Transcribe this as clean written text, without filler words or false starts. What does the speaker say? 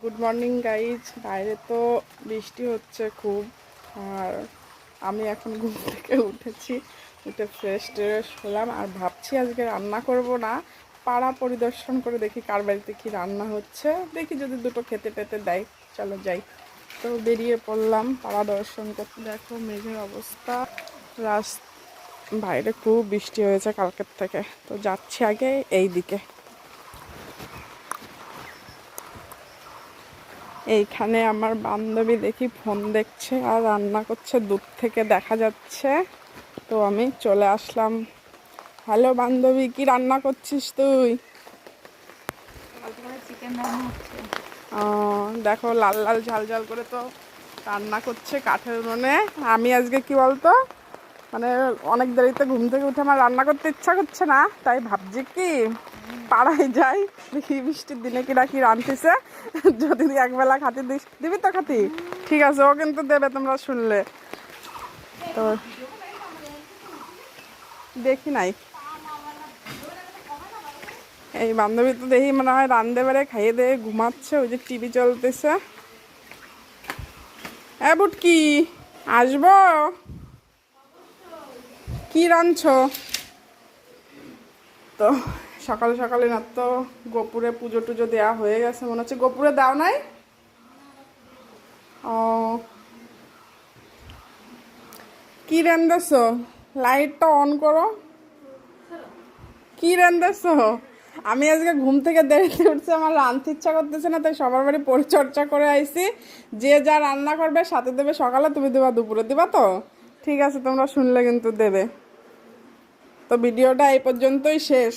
Good morning guys. বাইরে তো বৃষ্টি হচ্ছে খুব, আর আমি এখন ঘুম থেকে উঠেছি। উঠে ফ্রেশ ট্রেশ হলাম আর ভাবছি আজকে রান্না করব না, পাড়া পরিদর্শন করে দেখি কার বাড়িতে কি রান্না হচ্ছে, দেখি যদি দুটো খেতে পেতে দেয় চলো যাই। তো বেরিয়ে পড়লাম পাড়া দর্শন করতে। দেখো মেঘের অবস্থা, বাইরে খুব বৃষ্টি হয়েছে কালকের থেকে। তো যাচ্ছি আগে এই দিকে। এইখানে আমার বান্ধবী দেখি ফোন দেখছে আর রান্না করছে, দূর থেকে দেখা যাচ্ছে। তো আমি চলে আসলাম। হ্যালো বান্ধবী, কি রান্না করছিস তুই? দেখো লাল লাল ঝাল ঝাল করে তো রান্না করছে কাঠের উনুনে। আমি আজকে কি বলতো, মানে অনেক দেরিতে ঘুম থেকে উঠে আমার রান্না করতে ইচ্ছা করছে না, তাই ভাবছি কি পাড়ায় যাই, দেখি বৃষ্টির দিনে কিনা কি রাঁধতেছে। যদি একবেলা খাতি দিবি তো খাতি, ঠিক আছে, ও কিন্তু দেবে তোমরা শুনলে। তো দেখি নাই, এই বান্ধবী তো দেখি মনে হয় রান্ধে বেড়ে খাইয়ে দিয়ে ঘুমাচ্ছে, ওই যে টিভি চলতেছে। বুটকি আসবো, কি রাঁধছো? তো সকালে সকালে না তো গোপুরে পুজো টুজো দেওয়া হয়ে গেছে মনে হচ্ছে। গোপুরে দাও নাই? ও, কি রান্দেছো? লাইটটা অন করো। কি রান্দেছো? আমি আজকে ঘুম থেকে দেরিতে উঠছি, আমার রাঁধতে ইচ্ছা করতেছে না, তাই সবার বাড়ি পরিচর্যা করে আইছি। যে যা রান্না করবে সাথে দেবে, সকালে তুমি দেবা, দুপুরে দিবা তো? ঠিক আছে, তোমরা শুনলে কিন্তু দেবে। তো ভিডিওটা এই পর্যন্তই শেষ।